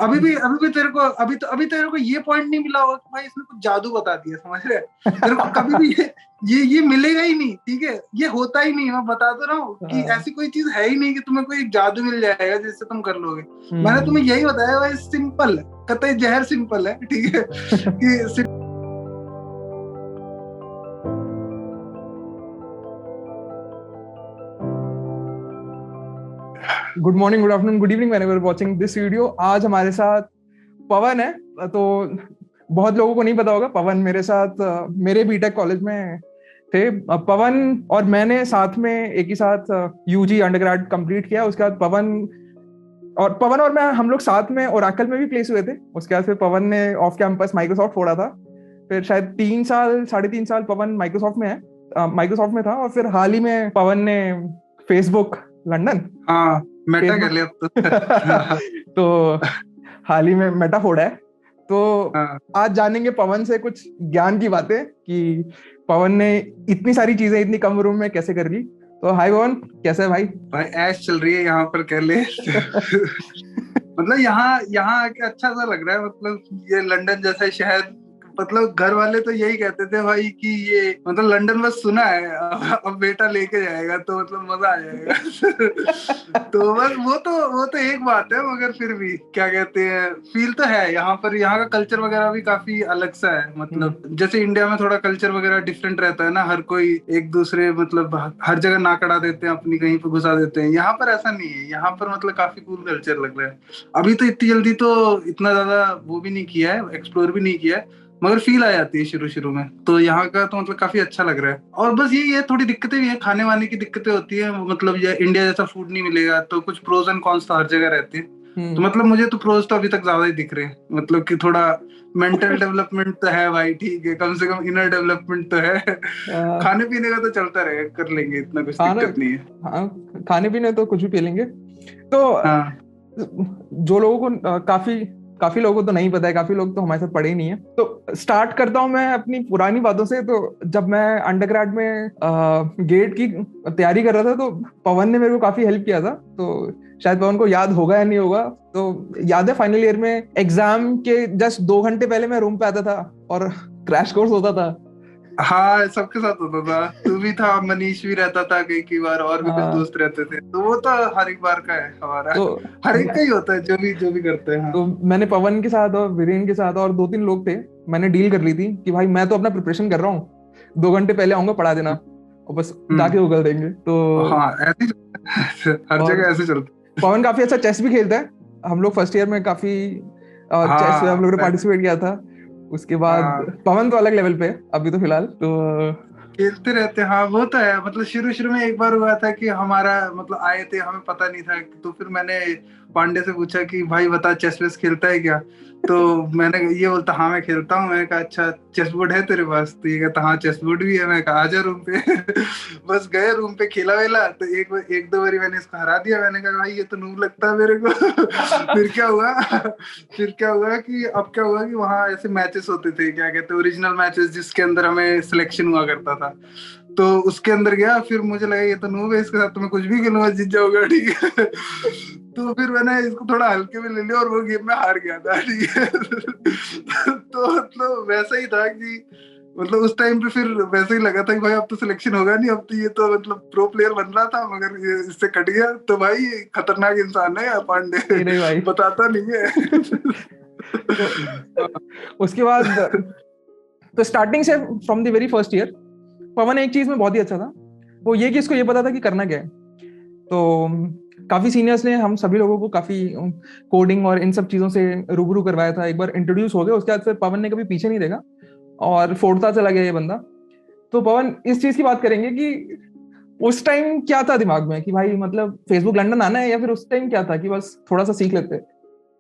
अभी तेरे को ये पॉइंट नहीं मिला होगा कि भाई इसने कुछ जादू बता दिया, समझ रहे? तेरे को कभी भी ये मिलेगा ही नहीं, ठीक है? ये होता ही नहीं, मैं बता तो रहा हूँ कि ऐसी कोई चीज है ही नहीं कि तुम्हें कोई जादू मिल जाएगा जिससे तुम कर लोगे। मैंने तुम्हें यही बताया भाई, सिंपल है, कतई जहर सिंपल है, ठीक है कि good morning, good afternoon, good evening whenever watching this video. आज हमारे साथ पवन है। तो बहुत लोगों को नहीं पता होगा, पवन मेरे साथ मेरे बीटेक कॉलेज में थे। पवन और मैंने साथ में एक ही साथ यूजी अंडरग्रेड कंप्लीट किया। उसके बाद पवन और मैं, हम लोग साथ में ओरेकल में भी प्लेस हुए थे। उसके बाद फिर पवन ने ऑफ कैंपस माइक्रोसॉफ्ट फोड़ा था। फिर शायद 3 साल 3.5 साल पवन माइक्रोसॉफ्ट में है, माइक्रोसॉफ्ट में था। और फिर हाल ही में पवन ने फेसबुक लंदन, हाँ मेटा कर लिया अब तो हाल ही में मेटा फोड़ा है। तो हाँ। आज जानेंगे पवन से कुछ ज्ञान की बातें कि पवन ने इतनी सारी चीजें इतनी कम रूम में कैसे कर ली। तो हाय पवन, कैसे है भाई? भाई ऐश चल रही है यहाँ पर, कह ले मतलब यहाँ आके अच्छा सा लग रहा है। मतलब ये लंदन जैसा शहर, मतलब घर वाले तो यही कहते थे भाई कि ये मतलब लंदन बस सुना है, अब बेटा लेके जाएगा तो मतलब मजा आ जाएगा तो बस वो तो एक बात है, मगर फिर भी क्या कहते हैं, फील तो है यहाँ पर। यहाँ का कल्चर वगैरह भी काफी अलग सा है। मतलब जैसे इंडिया में थोड़ा कल्चर वगैरह डिफरेंट रहता है ना, हर कोई एक दूसरे मतलब हर जगह नाक अड़ा देते हैं, अपनी कहीं पे घुसा देते हैं। यहाँ पर ऐसा नहीं है, यहाँ पर मतलब काफी कूल कल्चर लग रहा है। अभी तो इतनी जल्दी तो इतना ज्यादा वो भी नहीं किया है, एक्सप्लोर भी नहीं किया है, मगर फील आ जाती है शुरू शुरू में। तो यहाँ का तो मतलब काफी अच्छा लग रहा है। और बस ये थोड़ी दिक्कतें भी हैं, खाने वाने की दिक्कतें होती है। मतलब ये इंडिया जैसा फूड नहीं मिलेगा, तो कुछ प्रोज एंड कॉन्स तो हर जगह रहते हैं। तो मतलब मुझे तो प्रोज तो अभी तक ज्यादा ही दिख रहे हैं, मतलब कि थोड़ा मेंटल डेवलपमेंट तो है भाई, ठीक है, कम से कम इनर डेवलपमेंट तो है। खाने पीने का तो चलता रहेगा, कर लेंगे, इतना कुछ दिक्कत नहीं है। हाँ, खाने पीने तो कुछ भी पी लेंगे। तो हाँ जो लोगों को काफी लोगों को तो नहीं पता है, काफी लोग तो हमारे साथ पढ़े ही नहीं है। तो स्टार्ट करता हूँ मैं अपनी पुरानी बातों से। तो जब मैं अंडरग्रेड में गेट की तैयारी कर रहा था, तो पवन ने मेरे को काफी हेल्प किया था। तो शायद पवन को याद होगा या नहीं होगा, तो याद है फाइनल ईयर में एग्जाम के जस्ट 2 घंटे पहले मैं रूम पे आता था और क्रैश कोर्स होता था। हाँ, सबके साथ होता था। तू भी था, मनीष भी रहता था कई बार, और भी कुछ दोस्त रहते थे। तो वो तो हर एक बार का है हमारा, तो हर एक का ही होता है जो भी करते हैं। हाँ। तो मैंने पवन के साथ और वीरेन के साथ और 2-3 लोग थे, मैंने डील कर ली थी कि भाई मैं तो अपना प्रिपरेशन कर रहा हूँ, 2 घंटे पहले आऊंगा, पढ़ा देना और बस जाके उगल देंगे। तो हाँ, ऐसे हर जगह ऐसे चलता। पवन काफी अच्छा चेस भी खेलता है। हम लोग फर्स्ट ईयर में काफी चेस हम लोग ने पार्टिसिपेट किया था। उसके बाद पवन तो अलग लेवल पे है अभी तो फिलहाल। तो खेलते रहते हैं। हाँ वो तो है। मतलब शुरू शुरू में एक बार हुआ था कि हमारा मतलब आए थे, हमें पता नहीं था, तो फिर मैंने पांडे से पूछा कि भाई बता, चेस वेस खेलता है क्या? तो मैंने ये बोलता, हाँ मैं खेलता हूँ। मैंने कहा अच्छा, चेस बोर्ड है तेरे पास? तो ये कहता हाँ चेस बोर्ड भी है। मैंने कहा आजा रूम पे बस गए रूम पे, खेला वेला तो एक दो बारी मैंने इसको हरा दिया। मैंने कहा भाई ये तो नूब लगता है मेरे को फिर क्या हुआ कि अब क्या हुआ कि वहाँ ऐसे मैचेस होते थे, क्या कहते हैं, ओरिजिनल मैचेस, जिसके अंदर हमें सिलेक्शन हुआ करता था। तो उसके अंदर गया, फिर मुझे लगा ये तो नूब है, इसके साथ तो मैं कुछ भी खेलूंगा, जीत जाऊंगा, ठीक है तो फिर मैंने इसको थोड़ा हल्के में ले लिया और वो गेम में हार गया था, ठीक है तो मतलब वैसा ही था कि मतलब उस टाइम पे फिर वैसे ही लगा था कि भाई अब तो सिलेक्शन होगा नहीं, अब तो ये तो मतलब प्रो प्लेयर बन रहा था, मगर ये इससे कट गया। तो भाई खतरनाक इंसान है यार पांडे, नहीं भाई बताता नहीं है उसके बाद तो स्टार्टिंग से from the very first year Pawan एक चीज में बहुत ही अच्छा था, वो ये कि इसको ये पता था कि करना क्या है। तो काफी सीनियर्स ने हम सभी लोगों को काफी कोडिंग और इन सब चीजों से रूबरू करवाया था। एक बार इंट्रोड्यूस हो गया, उसके बाद फिर पवन ने कभी पीछे नहीं देखा और फोड़ता चला गया ये बंदा। तो पवन, इस चीज की बात करेंगे कि उस टाइम क्या था दिमाग में कि भाई मतलब फेसबुक लंदन आना है, या फिर उस टाइम क्या था कि बस थोड़ा सा सीख लेते?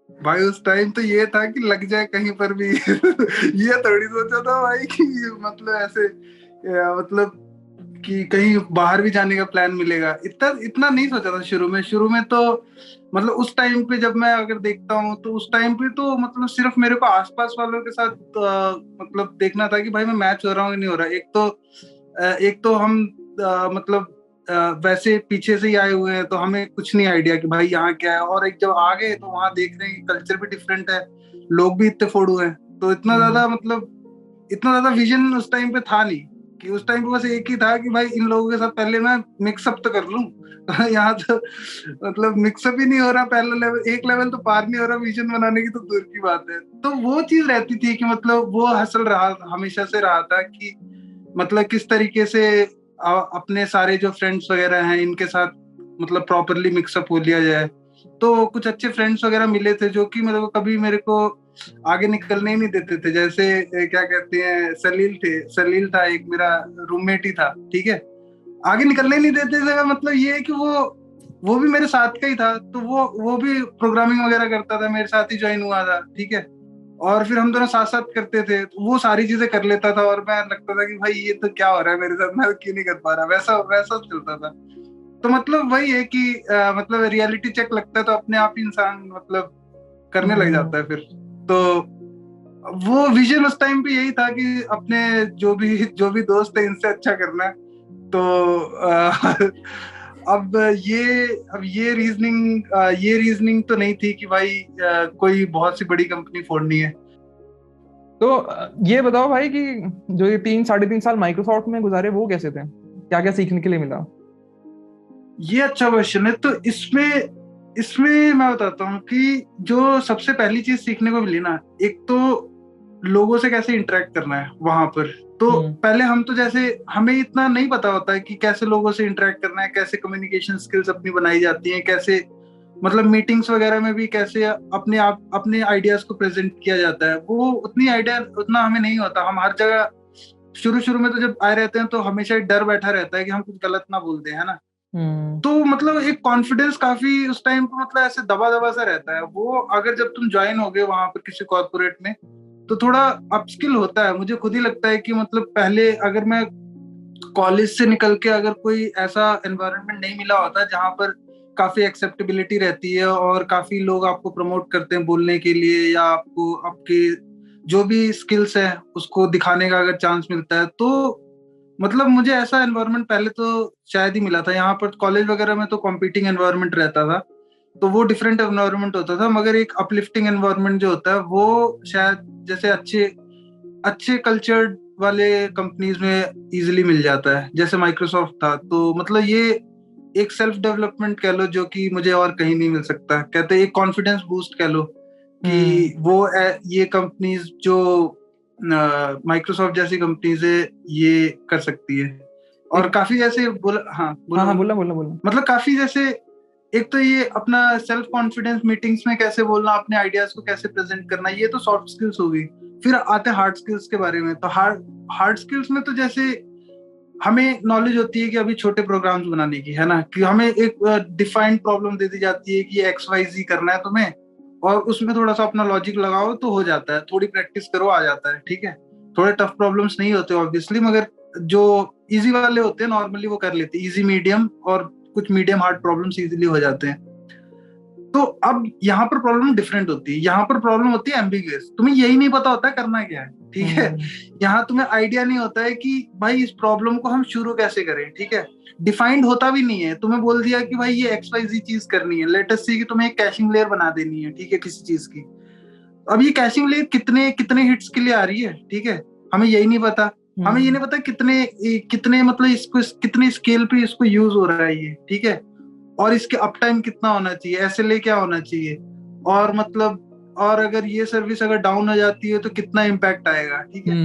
भाई उस टाइम तो ये था कि लग जाए कहीं पर भी ये थोड़ी सोचा था भाई कि मतलब ऐसे मतलब कि कहीं बाहर भी जाने का प्लान मिलेगा, इतना इतना नहीं सोचा था शुरू में तो मतलब उस टाइम पे जब मैं अगर देखता हूँ तो उस टाइम पे तो मतलब सिर्फ मेरे को आसपास वालों के साथ मतलब देखना था कि भाई मैं मैच हो रहा हूँ कि नहीं हो रहा। एक तो हम मतलब वैसे पीछे से ही आए हुए हैं, तो हमें कुछ नहीं आइडिया कि भाई यहाँ क्या है। और एक जब आ गए तो वहां देख रहे हैं कि कल्चर भी डिफरेंट है, लोग भी इतने फोड़ू हैं, तो इतना ज्यादा मतलब इतना ज्यादा विजन उस टाइम पे था नहीं। कि उस टाइम पे बस एक ही था कि भाई इन लोगों के साथ पहले मैं मिक्सअप तो कर लूं। यहाँ तो मतलब मिक्सअप ही नहीं हो रहा, पहला लेवल, एक लेवल तो पार नहीं हो रहा, विजन बनाने की तो दूर की बात है। तो वो चीज रहती थी कि मतलब वो हसल रहा, हमेशा से रहा था कि मतलब किस तरीके से अपने सारे जो फ्रेंड्स वगैरह हैं इनके साथ मतलब प्रॉपरली मिक्सअप हो लिया जाए। तो कुछ अच्छे फ्रेंड्स वगैरह मिले थे जो कि मेरे को कभी मेरे को आगे निकलने ही नहीं देते थे। जैसे क्या कहते हैं, सलील था एक मेरा रूममेट ही था, ठीक है, आगे निकलने ही नहीं देते थे। मतलब ये है कि वो भी मेरे साथ का ही था, तो वो भी प्रोग्रामिंग वगैरह करता था, मेरे साथ ही ज्वाइन हुआ था, ठीक है। और फिर हम दोनों साथ साथ करते थे, तो वो सारी चीजें कर लेता था और मैं लगता था कि भाई ये तो क्या हो रहा है मेरे साथ, मैं क्यों नहीं कर पा रहा, वैसा वैसा चलता था। तो मतलब वही है कि मतलब रियलिटी चेक लगता है तो अपने आप ही इंसान मतलब करने लग जाता है फिर। तो वो विजन उस टाइम पे यही था कि अपने जो भी दोस्त है इनसे अच्छा करना है। तो अब ये रीजनिंग तो नहीं थी कि भाई कोई बहुत सी बड़ी कंपनी फोड़नी है। तो ये बताओ भाई कि जो ये 3 साढ़े 3 साल माइक्रोसॉफ्ट में गुजारे वो कैसे थे, क्या क्या सीखने के लिए मिला? ये अच्छा क्वेश्चन है। तो इसमें इसमें मैं बताता हूँ कि जो सबसे पहली चीज सीखने को मिली ना, एक तो लोगों से कैसे इंटरेक्ट करना है वहां पर। तो पहले हम तो जैसे हमें इतना नहीं पता होता है कि कैसे लोगों से इंटरेक्ट करना है, कैसे कम्युनिकेशन स्किल्स अपनी बनाई जाती हैं, कैसे मतलब मीटिंग्स वगैरह में भी कैसे अपने आइडियाज को प्रेजेंट किया जाता है, वो उतना हमें नहीं होता। हम हर जगह शुरू शुरू में तो जब आए रहते हैं तो हमेशा एक डर बैठा रहता है कि हम कुछ गलत ना बोल दें, है ना। तो मतलब एक कॉन्फिडेंस काफी उस टाइम पे मतलब ऐसे दबा दबा सा रहता है। वो अगर जब तुम ज्वाइन हो गए वहां पर किसी कॉर्पोरेट में तो थोड़ा अपस्किल होता है। मुझे खुद ही लगता है कि मतलब पहले अगर मैं कॉलेज से निकल के अगर कोई ऐसा एनवायरनमेंट नहीं मिला होता जहां पर काफी एक्सेप्टेबिलिटी रहती है और काफी लोग आपको प्रमोट करते हैं बोलने के लिए, या आपको आपके जो भी स्किल्स है उसको दिखाने का अगर चांस मिलता है, तो मतलब मुझे ऐसा एनवायरनमेंट पहले तो शायद ही मिला था। यहाँ पर कॉलेज वगैरह में तो कॉम्पिटिंग एनवायरनमेंट रहता था, तो वो डिफरेंट एनवायरनमेंट होता था, मगर एक अपलिफ्टिंग एनवायरनमेंट जो होता है वो शायद जैसे अच्छे अच्छे कल्चर्ड वाले कंपनीज में इजीली मिल जाता है, जैसे माइक्रोसॉफ्ट था। तो मतलब ये एक सेल्फ डेवलपमेंट कह लो जो कि मुझे और कहीं नहीं मिल सकता। कहते एक कॉन्फिडेंस बूस्ट कह लो कि ये कंपनीज जो माइक्रोसॉफ्ट जैसी कंपनीज है ये कर सकती है। और काफी जैसे बोला, हाँ बोलो हाँ, बोलो। बोला बोला बोला। मतलब काफी जैसे एक तो ये अपना सेल्फ कॉन्फिडेंस, मीटिंग्स में कैसे बोलना, अपने आइडियाज को कैसे प्रेजेंट करना, ये तो सॉफ्ट स्किल्स हो गई। फिर आते हैं हार्ड स्किल्स के बारे में। तो हार्ड स्किल्स में तो जैसे हमें नॉलेज होती है कि अभी छोटे प्रोग्राम्स बनाने की, है ना, कि हमें एक डिफाइंड प्रॉब्लम दे दी जाती है कि एक्स वाई जी करना है तुम्हें, और उसमें थोड़ा सा अपना लॉजिक लगाओ तो हो जाता है, थोड़ी प्रैक्टिस करो आ जाता है, ठीक है। थोड़े टफ प्रॉब्लम्स नहीं होते ऑब्वियसली, मगर जो इजी वाले होते हैं नॉर्मली वो कर लेते हैं, इजी मीडियम और कुछ मीडियम हार्ड प्रॉब्लम्स इजीली हो जाते हैं। तो अब यहाँ पर प्रॉब्लम डिफरेंट होती है। यहाँ पर प्रॉब्लम होती है एम्बिगुअस, तुम्हें यही नहीं पता होता है करना क्या है, ठीक है। यहाँ तुम्हें आइडिया नहीं होता है कि भाई इस प्रॉब्लम को हम शुरू कैसे करें, ठीक है। डिफाइंड होता भी नहीं है, तुम्हें बोल दिया कि भाई ये एक्स वाई जी चीज करनी है, लेटेस्ट सी कि तुम्हें एक कैशिंग लेयर बना देनी है, ठीक है, किसी चीज की। अब ये कैशिंग लेयर कितने कितने हिट्स के लिए आ रही है, ठीक है, हमें यही नहीं पता। हमें ये नहीं पता कितने कितने मतलब इसको कितने स्केल पे इसको यूज हो रहा है ये, ठीक है। और इसके अप टाइम कितना होना चाहिए, SLA क्या होना चाहिए, और मतलब और अगर ये सर्विस अगर डाउन हो जाती है तो कितना इम्पैक्ट आएगा, ठीक है।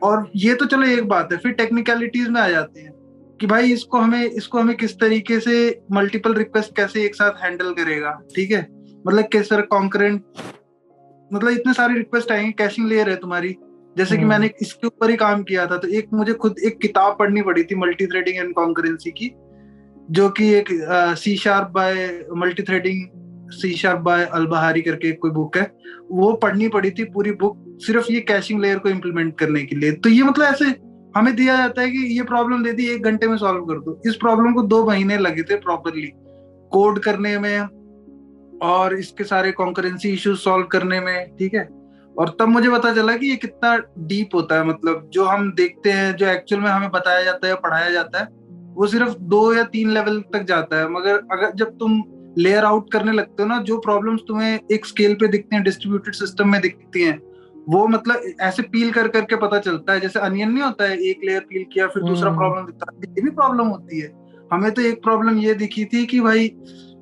और ये तो चलो एक बात है। फिर टेक्निकलिटीज में आ जाते हैं कि भाई इसको हमें किस तरीके से मल्टीपल रिक्वेस्ट कैसे एक साथ हैंडल करेगा, ठीक है। मतलब किस तरह कॉन्करेंट, मतलब इतने सारे रिक्वेस्ट आएंगे, कैशिंग लेयर है तुम्हारी। जैसे कि मैंने इसके ऊपर ही काम किया था, तो मुझे खुद एक किताब पढ़नी पड़ी थी मल्टी थ्रेडिंग एंड कॉन्करेंसी की, जो कि एक सी शार्प बाय अलबहारी करके कोई बुक है, वो पढ़नी पड़ी थी पूरी बुक सिर्फ ये कैशिंग लेयर को इम्प्लीमेंट करने के लिए। तो ये मतलब ऐसे हमें दिया जाता है कि ये प्रॉब्लम दे दी 1 घंटे में सॉल्व कर दो। इस प्रॉब्लम को 2 महीने लगे थे प्रॉपरली कोड करने में और इसके सारे कॉन्करेंसी इश्यूज सॉल्व करने में, ठीक है। और तब मुझे पता चला कि ये कितना डीप होता है, मतलब जो हम देखते हैं, जो एक्चुअल में हमें बताया जाता है, पढ़ाया जाता है, वो सिर्फ 2 या 3 लेवल तक जाता है, मगर अगर जब तुम लेयर आउट करने लगते हो ना, जो प्रॉब्लम्स तुम्हें एक स्केल पे दिखती हैं, डिस्ट्रीब्यूटेड सिस्टम में दिखती हैं, वो मतलब ऐसे पील कर करके पता चलता है, जैसे अनियन नहीं होता है, एक लेयर पील किया फिर दूसरा प्रॉब्लम दिखता है, ये भी प्रॉब्लम होती है। हमें तो एक प्रॉब्लम ये दिखी थी कि भाई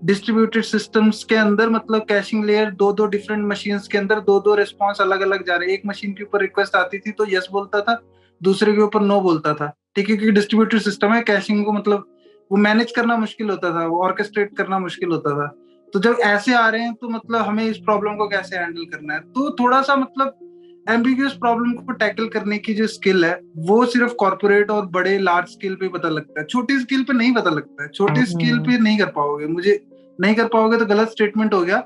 डिस्ट्रीब्यूटेड सिस्टम्स के अंदर मतलब कैशिंग लेयर दो दो डिफरेंट मशीन्स के अंदर दो दो रिस्पॉन्स अलग अलग जा रहे हैं। एक मशीन के ऊपर रिक्वेस्ट आती थी तो यस बोलता था, दूसरे के ऊपर नो बोलता था, ठीक है, क्योंकि डिस्ट्रीब्यूटेड सिस्टम है, कैशिंग को मतलब वो मैनेज करना मुश्किल होता था, वो ऑर्केस्ट्रेट करना मुश्किल होता था। तो जब ऐसे आ रहे हैं तो मतलब हमें इस प्रॉब्लम को कैसे हैंडल करना है, तो थोड़ा सा मतलब एम्बिग्यूअस प्रॉब्लम को टैकल करने की जो स्किल है वो सिर्फ कॉर्पोरेट और बड़े लार्ज स्केल पे पता लगता है, छोटी स्केल पे नहीं पता लगता है। छोटी स्केल पे नहीं कर पाओगे, मुझे नहीं कर पाओगे तो गलत स्टेटमेंट हो गया,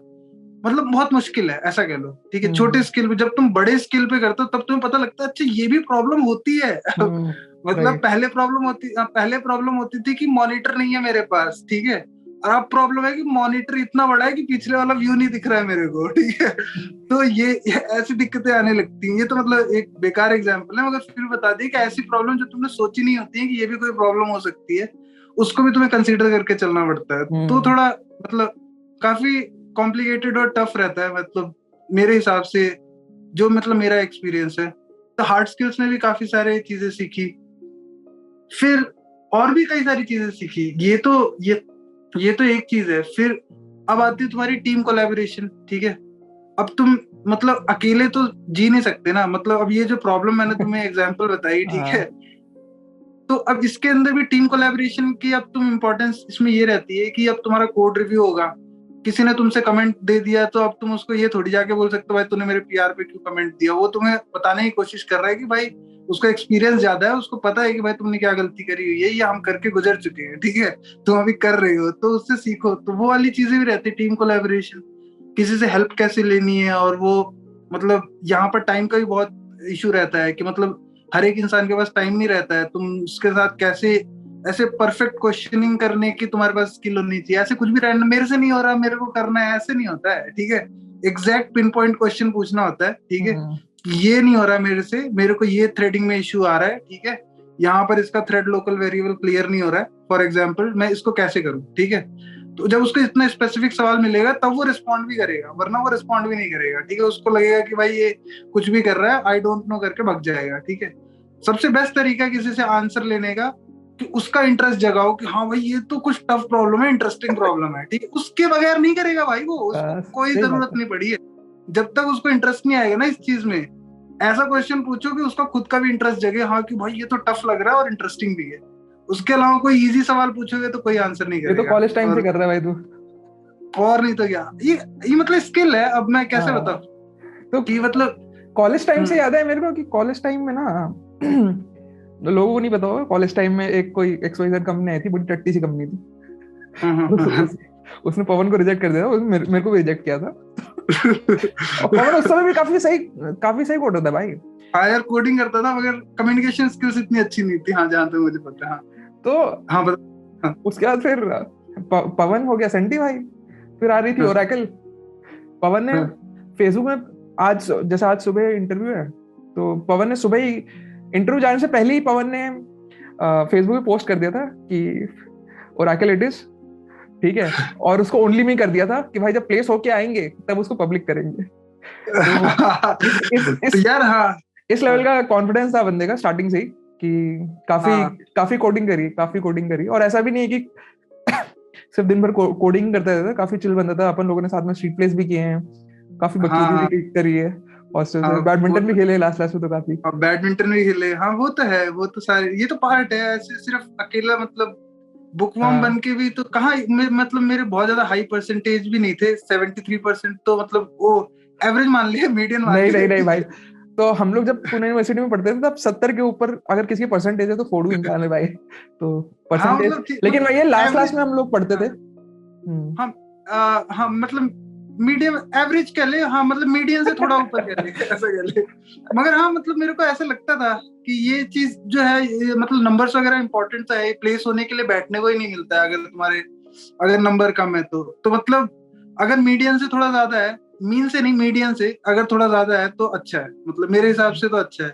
मतलब बहुत मुश्किल है ऐसा कह लो, ठीक है। छोटे स्केल पे, जब तुम बड़े स्केल पे करते हो तब तुम्हें पता लगता है अच्छा ये भी प्रॉब्लम होती है। मतलब पहले प्रॉब्लम होती थी कि मॉनिटर नहीं है मेरे पास, ठीक है, और अब प्रॉब्लम है कि मॉनिटर इतना बड़ा है कि पिछले वाला व्यू नहीं दिख रहा है मेरे को, ठीक है। तो ये ऐसी दिक्कतें आने लगती हैं। ये तो मतलब एक बेकार एग्जांपल है, मगर फिर बता दी कि ऐसी प्रॉब्लम जो तुमने सोची नहीं होती है कि ये भी कोई प्रॉब्लम हो सकती है, उसको भी तुम्हें कंसीडर करके चलना पड़ता है। तो थोड़ा मतलब काफी कॉम्प्लिकेटेड और टफ रहता है, मतलब मेरे हिसाब से, जो मतलब मेरा एक्सपीरियंस है। तो हार्ड स्किल्स में भी काफी सारे चीजें सीखी, फिर और भी कई सारी चीजें सीखी। ये तो एक चीज है। फिर अब आती है तुम्हारी टीम कोलैबोरेशन, ठीक है। अब तुम मतलब अकेले तो जी नहीं सकते ना, मतलब अब ये जो प्रॉब्लम मैंने तुम्हें एग्जांपल बताई, ठीक है, तो अब इसके अंदर भी टीम कोलैबोरेशन की अब तुम इम्पोर्टेंस इसमें ये रहती है कि अब तुम्हारा कोड रिव्यू होगा, किसी ने तुमसे कमेंट दे दिया तो अब तुम उसको ये थोड़ी जाके बोल सकते हो भाई तूने मेरे पीआर पे क्यों कमेंट दिया। वो तुम्हें बताने की कोशिश कर रहा है कि भाई उसको एक्सपीरियंस ज्यादा है, उसको पता है कि भाई तुमने क्या गलती करी हुई है, ये हम करके गुजर चुके हैं, ठीक है, तुम अभी कर रहे हो तो उससे सीखो। तो वो वाली चीजें भी रहती है, टीम कोलैबोरेशन, किसी से हेल्प कैसे लेनी है। और वो मतलब यहाँ पर टाइम का भी बहुत इशू रहता है कि मतलब हर एक इंसान के पास टाइम नहीं रहता है, तुम उसके साथ कैसे ऐसे परफेक्ट क्वेश्चनिंग करने की तुम्हारे पास स्किल होनी चाहिए। ऐसे कुछ भी रैंडम मेरे से नहीं हो रहा मेरे को करना है, ऐसे नहीं होता है, ठीक है। एग्जैक्ट पिन पॉइंट क्वेश्चन पूछना होता है, ठीक है, ये नहीं हो रहा मेरे से, मेरे को ये थ्रेडिंग में इश्यू आ रहा है, ठीक है, यहाँ पर इसका थ्रेड लोकल वेरिएबल क्लियर नहीं हो रहा है फॉर एग्जाम्पल, मैं इसको कैसे करूँ, ठीक है। तो जब उसको इतना स्पेसिफिक सवाल मिलेगा तब वो रिस्पॉन्ड भी करेगा, वरना वो रिस्पॉन्ड भी नहीं करेगा, ठीक है। उसको लगेगा कि भाई ये कुछ भी कर रहा है, आई डोंट नो करके भग जाएगा, ठीक है। सबसे बेस्ट तरीका किसी से आंसर लेने का कि उसका इंटरेस्ट जगाओ कि हाँ भाई ये तो कुछ टफ प्रॉब्लम है, इंटरेस्टिंग प्रॉब्लम है, ठीक है। उसके बगैर नहीं करेगा भाई वो, उसको कोई जरूरत नहीं पड़ी है। जब तक उसको इंटरेस्ट नहीं आएगा ना इस चीज में, ऐसा क्वेश्चन पूछो कि उसका खुद का भी इंटरेस्ट जगे, हाँ कि भाई ये तो टफ लग रहा है और इंटरेस्टिंग भी है। उसके अलावा कोई इजी सवाल पूछोगे तो कोई आंसर नहीं करेगा। ये तो कॉलेज टाइम से कर रहा है भाई तू। और नहीं तो क्या, ये मतलब स्किल है। अब मैं कैसे बताऊं तो कि मतलब कॉलेज टाइम से याद है मेरे को कि कॉलेज टाइम में ना लोगों को नहीं पता होगा, कॉलेज टाइम में एक कोई XYZ कंपनी आई थी, बड़ी टट्टी सी कंपनी थी। उसने पवन को रिजेक्ट कर दिया, उसने मेरे को भी रिजेक्ट किया था। और पवन उस समय भी काफी सही कोड होता है भाई। हाँ यार, कोडिंग करता था मगर कम्युनिकेशन स्किल्स इतनी अच्छी नहीं थी, हाँ जहाँ तक मुझे पता है। हाँ तो हाँ बता। हाँ। उसके बाद फिर पवन हो गया सेंटी भाई, फिर आ रही थी ओरेकल। पवन ने फेसबुक में आज सुबह इंटरव्यू है, तो पवन ने सुबह ही इंटरव्यू जाने से पहले ही पवन ने फेसबुक पे पोस्ट कर दिया था कि ओरेकल इट इज, ठीक है, और उसको ओनली में कर दिया था कि भाई जब प्लेस होके आएंगे तब उसको पब्लिक करेंगे। तो यार हाँ, इस लेवल का कॉन्फिडेंस था बंदे का स्टार्टिंग से ही कि काफी कोडिंग करी। और ऐसा भी नहीं है कि सिर्फ दिन भर कोडिंग करता रहता था, काफी चिल बंदा था। अपन लोगों ने साथ में स्ट्रीट प्लेस भी किए हैं, काफी बकचोदी भी करी है, और बैडमिंटन भी खेले लास्ट में तो काफी। बैडमिंटन भी खेले, हाँ वो तो है, वो तो सारे ये तो पार्ट है। ऐसे सिर्फ अकेला मतलब बुकवर्म बन के भी तो कहाँ, मतलब मेरे बहुत ज्यादा हाई परसेंटेज भी नहीं थे, 73%, तो मतलब वो एवरेज मान लिया, मीडियन मान लिया। नहीं भाई, तो हम लोग जब पुणे यूनिवर्सिटी में पढ़ते थे तब 70 के ऊपर अगर किसी की परसेंटेज है तो फोड़ू इंसान है भाई। तो परसेंटेज हाँ, मतलब लेकिन वही लास्ट में हम लोग पढ़ते थे। हाँ मतलब मीडियम एवरेज कह ले, हाँ मतलब मीडियम से थोड़ा ऊपर कह ले, ऐसा कह ले। मगर हाँ मतलब मेरे को ऐसा लगता था कि ये चीज जो है, मतलब नंबर्स वगैरह इंपॉर्टेंट है, प्लेस होने के लिए बैठने को ही नहीं मिलता है अगर नंबर कम है तो मतलब अगर मीडियम से थोड़ा ज्यादा है, मीन से नहीं मीडियम से अगर थोड़ा ज्यादा है तो अच्छा है, मतलब मेरे हिसाब से तो अच्छा है।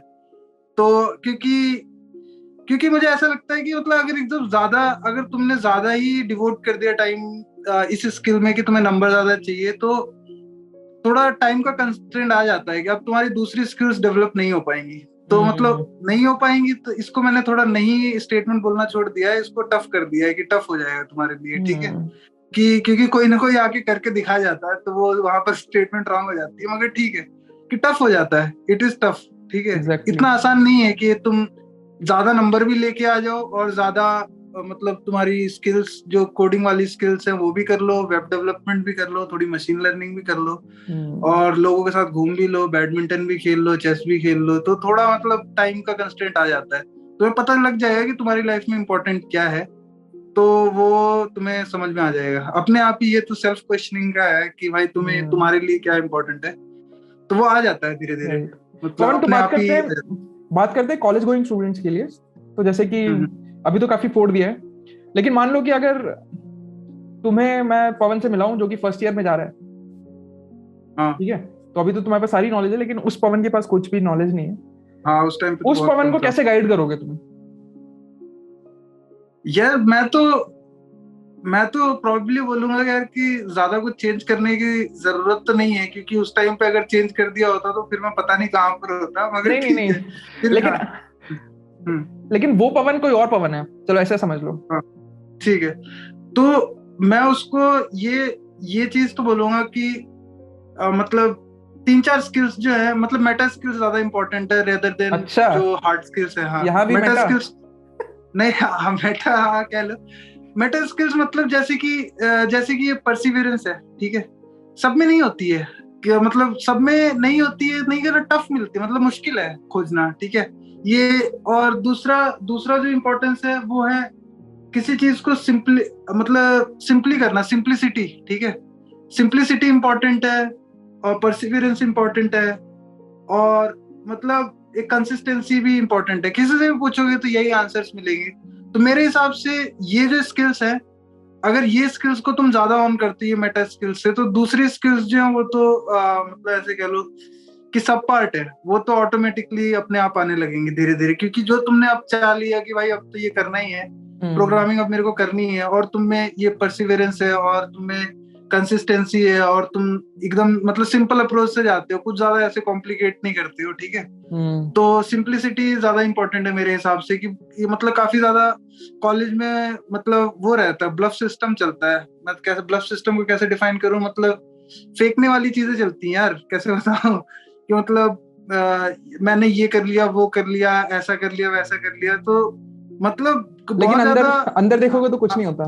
तो क्योंकि मुझे ऐसा लगता है कि मतलब अगर एकदम ज्यादा, अगर तुमने ज्यादा ही डिवोट कर दिया टाइम इस स्किल में कि तुम्हें नंबर ज्यादा चाहिए, तो थोड़ा टाइम का कंस्ट्रेंट आ जाता है कि अब तुम्हारी दूसरी स्किल्स डेवलप नहीं हो पाएंगी। तो मतलब नहीं हो पाएंगी, तो इसको मैंने थोड़ा नहीं स्टेटमेंट बोलना छोड़ दिया है, इसको टफ कर दिया है कि टफ हो जाएगा तुम्हारे लिए, ठीक है। कि क्योंकि कोई ना कोई आके करके दिखा जाता है, तो वो वहां पर स्टेटमेंट रॉन्ग हो जाती है, मगर ठीक है कि टफ हो जाता है, इट इज टफ, ठीक है। Exactly. इतना आसान नहीं है कि तुम ज्यादा नंबर भी लेके आ जाओ और ज्यादा मतलब तुम्हारी स्किल्स जो कोडिंग वाली स्किल्स है वो भी कर लो, वेब डेवलपमेंट भी कर लो, थोड़ी मशीन लर्निंग भी कर लो, और लोगों के साथ घूम भी लो, बैडमिंटन भी खेल लो, चेस भी खेल लो। तो थोड़ा मतलब टाइम का कंस्ट्रेंट आ जाता है, तुम्हें पता लग जाएगा कि तुम्हारी लाइफ में इंपॉर्टेंट क्या है, तो वो तुम्हें समझ में आ जाएगा अपने आप ही। ये तो सेल्फ क्वेश्चनिंग का है कि भाई तुम्हें तुम्हारे लिए क्या इंपॉर्टेंट है, तो वो आ जाता है धीरे धीरे, मतलब अपने आप ही। बात करते हैं कॉलेज गोइंग स्टूडेंट्स के लिए। तो जैसे कि अभी तो काफी फोड़ दिया है, लेकिन मान लो कि अगर तुम्हें, मैं पवन से मिला हूं जो कि फर्स्ट ईयर में जा रहा है, हाँ ठीक है, तो अभी तो तुम्हारे पास सारी नॉलेज है, लेकिन उस पवन के पास कुछ भी नॉलेज नहीं है। हाँ उस टाइम पे उस पवन को कैसे गाइड करोगे तुम? यार मैं तो प्रॉब्ली बोलूंगा यार कि ज्यादा कुछ चेंज करने की जरूरत तो नहीं है, क्योंकि उस टाइम पे अगर चेंज कर दिया होता तो फिर मैं पता नहीं कहाँ पर होता, मगर नहीं, ठीक नहीं, है फिर। लेकिन हाँ, लेकिन वो पवन कोई और पवन है, चलो ऐसा समझ लो। हाँ, ठीक है। तो मैं उसको ये चीज तो बोलूंगा कि मतलब 3-4 स्किल्स जो है, मतलब मेटा स्किल्स ज्यादा इंपॉर्टेंट है रेदर देन अच्छा, जो हार्ड स्किल्स है। हाँ यहाँ भी मेटा मेटा? स्किल्स नहीं, हाँ मेटा, हाँ कह लो। मेटा स्किल्स मतलब जैसे कि ये परसिवियरेंस है, ठीक है, सब में नहीं होती है, कि मतलब सब में नहीं होती है, नहीं कर टफ मिलती है, मतलब मुश्किल है खोजना, ठीक है ये। और दूसरा दूसरा जो इम्पोर्टेंस है वो है किसी चीज को सिंपली, मतलब सिंपली करना, सिंप्लिसिटी, ठीक है। सिंप्लिसिटी इंपॉर्टेंट है, और परसिवियरेंस इंपॉर्टेंट है, और मतलब एक कंसिस्टेंसी भी इंपॉर्टेंट है। किसी से भी पूछोगे तो यही आंसर्स मिलेंगे। तो मेरे हिसाब से ये जो स्किल्स है, अगर ये स्किल्स को तुम ज्यादा ऑन करती है मेटा स्किल्स से, तो दूसरी स्किल्स जो है वो तो मतलब ऐसे कह लो कि सब पार्ट है, वो तो ऑटोमेटिकली अपने आप आने लगेंगे धीरे धीरे, क्योंकि जो तुमने अब चाह लिया कि भाई अब तो ये करना ही है, प्रोग्रामिंग अब मेरे को करनी है, और तुम में ये परसिवेरेंस है, और तुम्हें कंसिस्टेंसी है, और तुम एकदम मतलब सिंपल अप्रोच से जाते हो, कुछ ज्यादा ऐसे कॉम्प्लिकेट नहीं करते हो, ठीक है। तो सिंप्लिसिटी ज्यादा इंपॉर्टेंट है मेरे हिसाब से, कि ये मतलब काफी ज्यादा कॉलेज में मतलब वो रहता है, ब्लफ सिस्टम चलता है। मैं कैसे ब्लफ सिस्टम को कैसे डिफाइन करूं, मतलब फेंकने वाली चीजें चलती हैं यार, कैसे बताऊं कि मतलब मैंने ये कर लिया, वो कर लिया, ऐसा कर लिया, वैसा कर लिया, तो मतलब लेकिन बहुत ज्यादा अंदर देखोगे तो कुछ नहीं होता।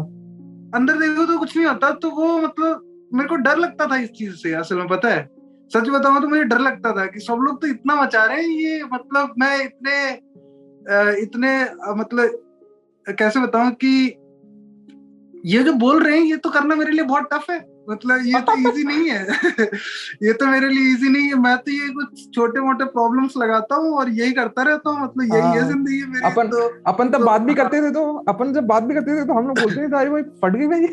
अंदर देखो तो कुछ नहीं होता, तो वो मतलब मेरे को डर लगता था इस चीज से, असल में पता है, सच बताऊं तो मुझे डर लगता था कि सब लोग तो इतना मचा रहे हैं, ये मतलब मैं इतने मतलब कैसे बताऊं कि ये जो बोल रहे हैं ये तो करना मेरे लिए बहुत टफ है, मतलब ये तो इजी नहीं है ये तो मेरे लिए इजी नहीं है, मैं तो ये कुछ छोटे मोटे प्रॉब्लम्स लगाता हूँ और यही करता रहता हूँ, मतलब यही है जिंदगी मेरी। अपन तब बात भी करते थे, तो अपन जब बात भी करते थे तो हम लोग बोलते थे अरे भाई फट गई भाई,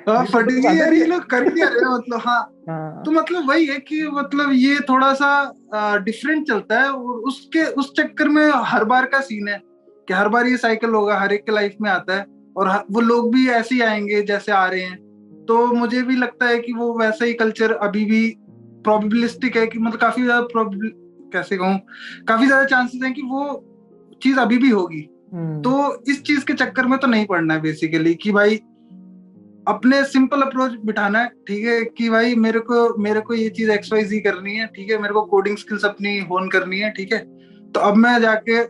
हाँ फट गई यार, ये लोग कर क्या रहे हैं, मतलब हाँ। तो मतलब वही है कि मतलब ये थोड़ा सा डिफरेंट चलता है, और उस चक्कर में हर बार का सीन है कि हर बार ये साइकिल होगा, हर एक के लाइफ में आता है, और वो लोग भी ऐसे ही आएंगे जैसे आ रहे हैं। तो मुझे भी लगता है कि वो वैसा ही कल्चर अभी भी प्रोबेबिलिस्टिक है, कि मतलब काफी ज्यादा कैसे कहूँ, काफी ज्यादा चांसेस हैं कि वो चीज अभी भी होगी। तो इस चीज के चक्कर में तो नहीं पड़ना है बेसिकली, कि भाई अपने सिंपल अप्रोच बिठाना है, ठीक है, कि भाई मेरे को ये चीज XYZ करनी है, ठीक है, मेरे को कोडिंग स्किल्स अपनी होन करनी है, ठीक है। तो अब मैं जाके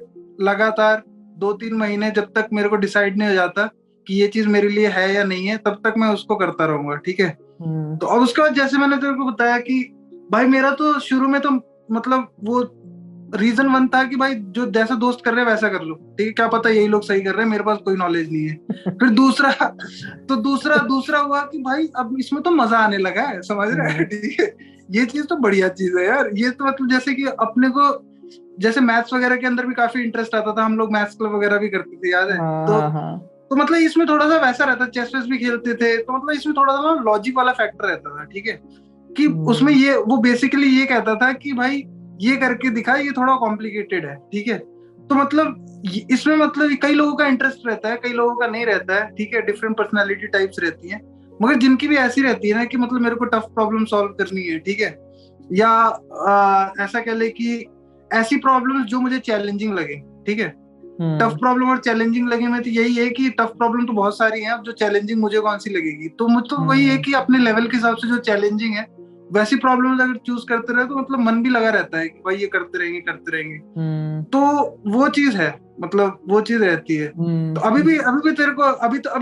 लगातार 2-3 महीने जब तक मेरे को डिसाइड नहीं हो जाता कि ये चीज मेरे लिए है या नहीं है, तब तक मैं उसको करता रहूंगा, ठीक है। तो अब उसके बाद जैसे मैंने तेरे को बताया कि भाई मेरा तो शुरू में तो मतलब वो रीजन वन था कि भाई जो जैसा दोस्त कर रहे हैं वैसा कर लो, ठीक है, क्या पता यही लोग सही कर रहे हैं, मेरे पास कोई नॉलेज नहीं है। फिर दूसरा हुआ कि भाई अब इसमें तो मजा आने लगा है, समझ रहे हैं, ठीक है, ये चीज तो बढ़िया चीज है यार। ये तो मतलब जैसे कि अपने को जैसे मैथ्स वगैरह के अंदर भी काफी इंटरेस्ट आता था, हम लोग मैथ्स क्लब वगैरह भी करते थे, याद है। तो मतलब इसमें थोड़ा सा वैसा रहता, चेस वेस भी खेलते थे, तो मतलब इसमें थोड़ा सा लॉजिक वाला फैक्टर रहता था, ठीक है, कि उसमें ये वो बेसिकली ये कहता था कि भाई ये करके दिखा, ये थोड़ा कॉम्प्लिकेटेड है, ठीक है। तो मतलब इसमें मतलब कई लोगों का इंटरेस्ट रहता है, कई लोगों का नहीं रहता है, ठीक है, डिफरेंट पर्सनालिटी टाइप्स रहती हैं। मगर जिनकी भी ऐसी रहती है ना कि मतलब मेरे को टफ प्रॉब्लम सॉल्व करनी है, ठीक है, या ऐसा कह ले कि ऐसी प्रॉब्लम जो मुझे चैलेंजिंग लगे, ठीक है। टफ प्रॉब्लम और चैलेंजिंग लगे में तो यही है कि टफ प्रॉब्लम तो बहुत सारी हैं, अब जो चैलेंजिंग मुझे कौन सी लगेगी, तो मुझे तो वही है कि अपने लेवल के हिसाब से जो चैलेंजिंग है वैसी प्रॉब्लम अगर चूज करते रहे तो मतलब मन भी लगा रहता है कि भाई ये करते रहेंगे करते रहेंगे। तो वो चीज है, मतलब वो चीज रहती है। तो अभी भी